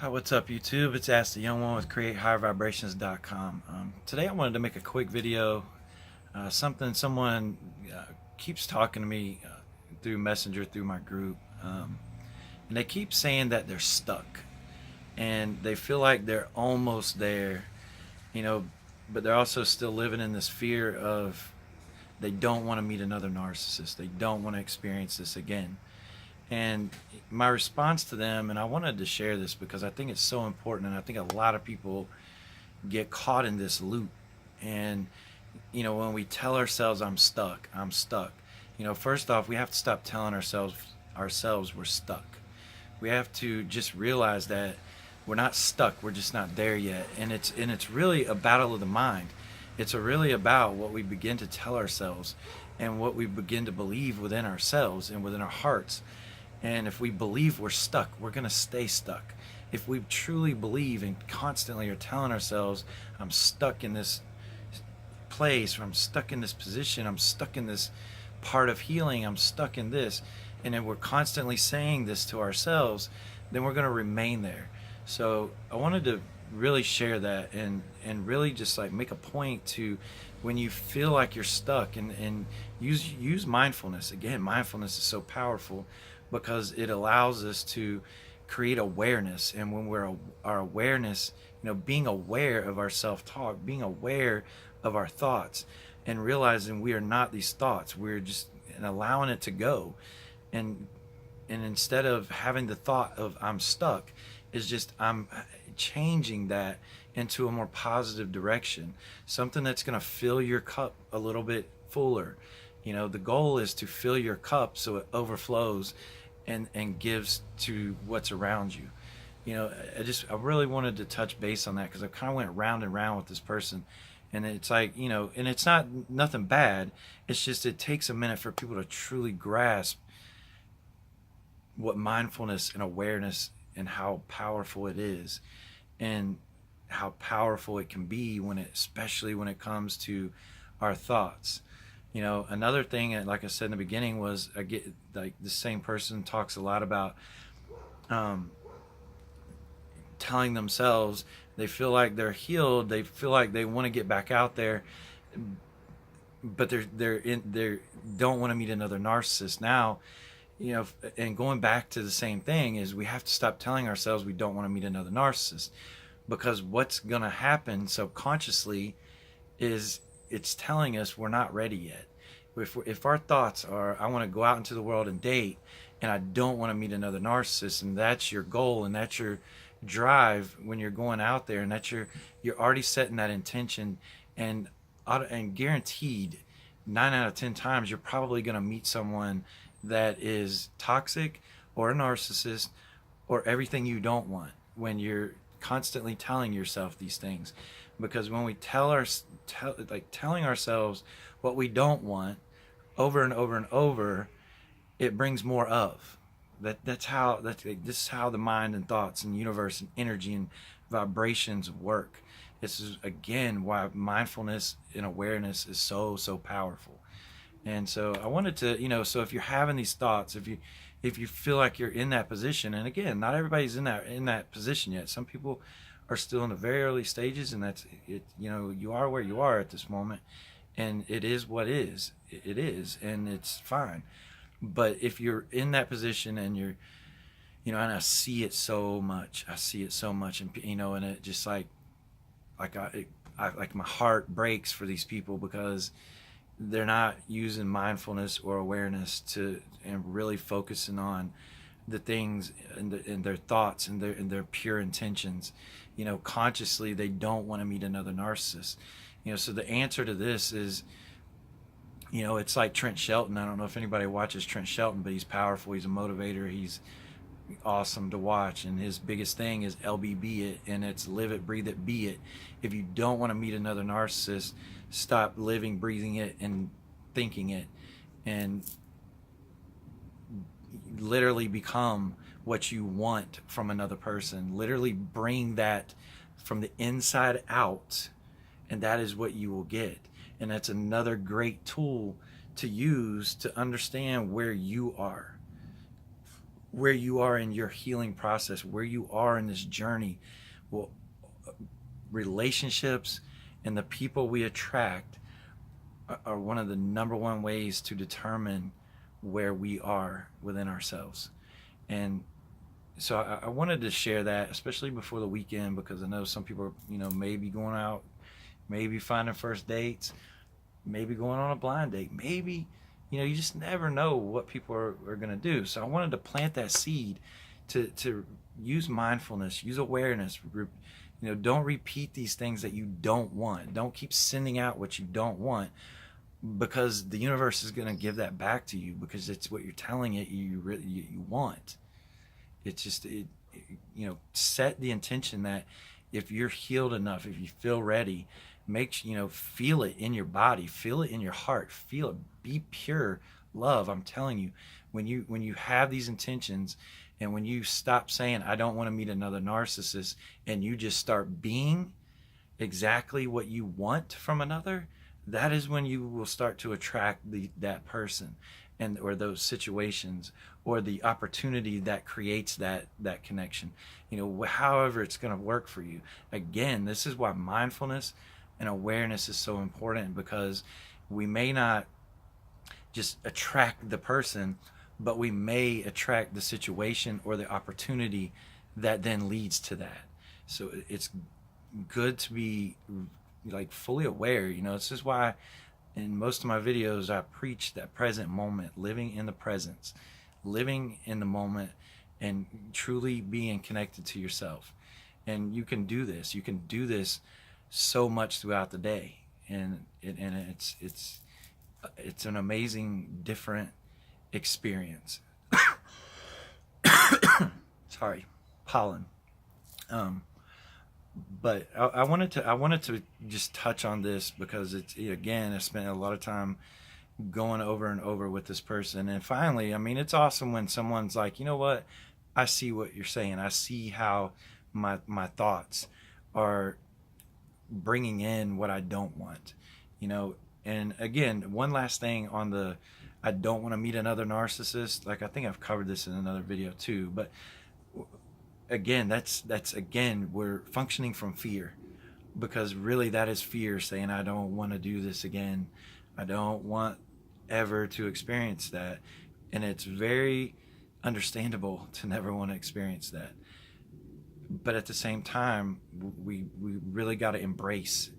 Hi, what's up YouTube? It's Ask the Young One with CreateHigherVibrations.com. Today I wanted to make a quick video. Someone keeps talking to me through Messenger, through my group, and they keep saying that they're stuck and they feel like they're almost there, you know, but they're also still living in this fear of they don't want to meet another narcissist. They don't want to experience this again. And my response to them, and I wanted to share this because I think it's so important, and I think a lot of people get caught in this loop. And, when we tell ourselves, I'm stuck, first off, we have to stop telling ourselves we're stuck. We have to just realize that we're not stuck, we're just not there yet. And it's really a battle of the mind. It's really about what we begin to tell ourselves and what we begin to believe within ourselves and within our hearts. And if we believe we're stuck, we're going to stay stuck. If we truly believe and constantly are telling ourselves, I'm stuck in this place, or I'm stuck in this position, I'm stuck in this part of healing, I'm stuck in this, and then we're constantly saying this to ourselves, then we're going to remain there. So I wanted to really share that and really just like make a point to, when you feel like you're stuck, and use mindfulness. Again, mindfulness is so powerful because it allows us to create awareness. And when our awareness, being aware of our self-talk, being aware of our thoughts, and realizing we are not these thoughts, we're just, and allowing it to go. And instead of having the thought of I'm stuck, is just I'm changing that into a more positive direction, something that's going to fill your cup a little bit fuller. The goal is to fill your cup so it overflows and gives to what's around you. I really wanted to touch base on that because I kind of went round and round with this person, and it's like, and it's not nothing bad. It's just it takes a minute for people to truly grasp what mindfulness and awareness and how powerful it is, and how powerful it can be especially when it comes to our thoughts. Another thing, like I said in the beginning, was I get like the same person talks a lot about telling themselves they feel like they're healed, they feel like they want to get back out there, but they don't want to meet another narcissist. Now, and going back to the same thing, is we have to stop telling ourselves we don't want to meet another narcissist, because what's going to happen subconsciously is it's telling us we're not ready yet. If our thoughts are, I want to go out into the world and date, and I don't want to meet another narcissist, and that's your goal and that's your drive when you're going out there, and that's you're already setting that intention, and guaranteed 9 out of 10 times you're probably going to meet someone that is toxic or a narcissist or everything you don't want, when you're constantly telling yourself these things. Because when we telling ourselves what we don't want over and over and over, it brings more of this is how the mind and thoughts and universe and energy and vibrations work. This is again why mindfulness and awareness is so powerful. And so I wanted to, so if you're having these thoughts, if you feel like you're in that position, and again, not everybody's in that position yet. Some people are still in the very early stages, and that's it. You are where you are at this moment, and it is what is. It is, and it's fine. But if you're in that position and you're, and I see it so much. And and it just like my heart breaks for these people, because they're not using mindfulness or awareness and really focusing on the things and their thoughts and their pure intentions. Consciously they don't want to meet another narcissist. So the answer to this is, it's like Trent Shelton. I don't know if anybody watches Trent Shelton, but he's powerful. He's a motivator. He's awesome to watch, and his biggest thing is LBB it, and it's live it, breathe it, be it. If you don't want to meet another narcissist, stop living, breathing it, and thinking it, and literally become what you want from another person. Literally bring that from the inside out, and that is what you will get. And that's another great tool to use to understand where you are. where you are in your healing process, where you are in this journey. Well, relationships and the people we attract are one of the number one ways to determine where we are within ourselves. And so I wanted to share that, especially before the weekend, because I know some people, maybe going out, maybe finding first dates, maybe going on a blind date, maybe, you just never know what people are going to do. So I wanted to plant that seed to use mindfulness, use awareness. Don't repeat these things that you don't want. Don't keep sending out what you don't want, because the universe is going to give that back to you, because it's what you're telling it you want. It's just, set the intention that if you're healed enough, if you feel ready, feel it in your body, feel it in your heart, feel it, be pure love. I'm telling you, when you have these intentions, and when you stop saying, I don't want to meet another narcissist, and you just start being exactly what you want from another, that is when you will start to attract that person, or those situations, or the opportunity that creates that connection. However it's going to work for you. Again, this is why mindfulness and awareness is so important, because we may not just attract the person, but we may attract the situation or the opportunity that then leads to that. So it's good to be fully aware. This is why in most of my videos I preach that present moment, living in the presence, living in the moment, and truly being connected to yourself. And you can do this. You can do this so much throughout the day, and it's an amazing, different experience. Sorry, pollen. But I wanted to just touch on this, because I spent a lot of time going over and over with this person, and finally, it's awesome when someone's like, you know what, I see what you're saying. I see how my thoughts are bringing in what I don't want. And again, one last thing on the I don't want to meet another narcissist. I think I've covered this in another video too, but again, that's we're functioning from fear, because really that is fear saying, I don't want to do this again. I don't want ever to experience that. And it's very understandable to never want to experience that. But at the same time, we really got to embrace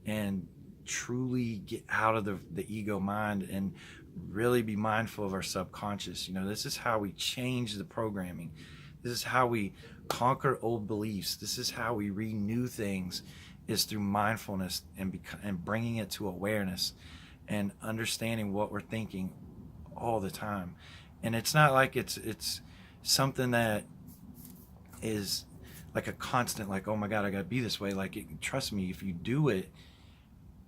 and truly get out of the ego mind and really be mindful of our subconscious. This is how we change the programming. This is how we conquer old beliefs. This is how we renew things, is through mindfulness and bringing it to awareness and understanding what we're thinking all the time. And it's not like it's something that is like a constant, like, oh my God, I gotta be this way. Trust me, if you do it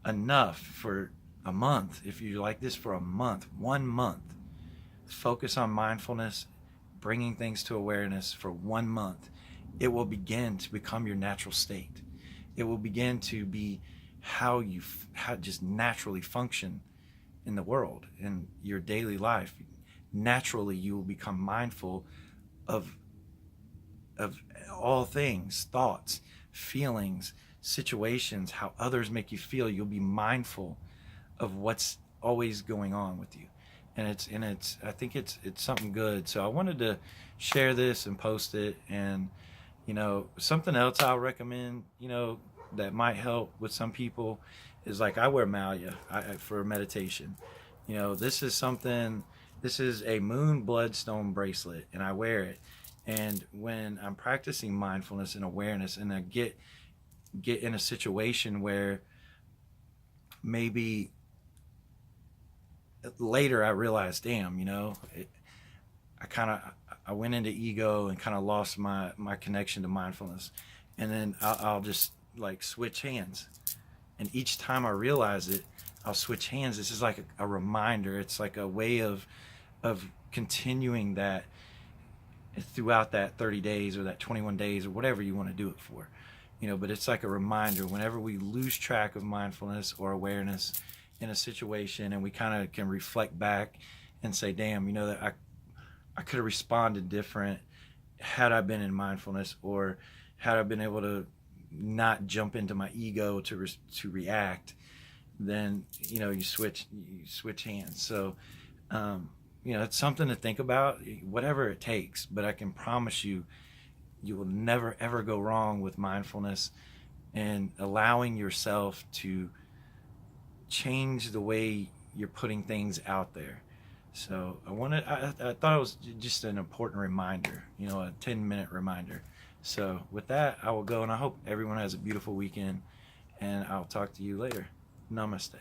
enough for a month, if you're like this for a month, 1 month, focus on mindfulness, bringing things to awareness for 1 month, it will begin to become your natural state. It will begin to be how you just naturally function in the world, in your daily life. Naturally, you will become mindful of all things, thoughts, feelings, situations, how others make you feel. You'll be mindful of what's always going on with you. And I think it's something good. So I wanted to share this and post it. And something else I'll recommend, that might help with some people is I wear Maya for meditation. This is a moon bloodstone bracelet, and I wear it. And when I'm practicing mindfulness and awareness, and I get in a situation where maybe later I realized, damn, I went into ego and kind of lost my connection to mindfulness. And then I'll just switch hands. And each time I realize it, I'll switch hands. This is like a reminder. It's like a way of continuing that throughout that 30 days or that 21 days or whatever you want to do it for. But it's like a reminder whenever we lose track of mindfulness or awareness in a situation, and we kind of can reflect back and say, damn, that I could have responded different had I been in mindfulness, or had I been able to not jump into my ego to react. Then you switch hands. So it's something to think about, whatever it takes. But I can promise you, you will never ever go wrong with mindfulness and allowing yourself to change the way you're putting things out there. So I thought it was just an important reminder, a 10-minute reminder. So with that, I will go, and I hope everyone has a beautiful weekend, and I'll talk to you later. Namaste.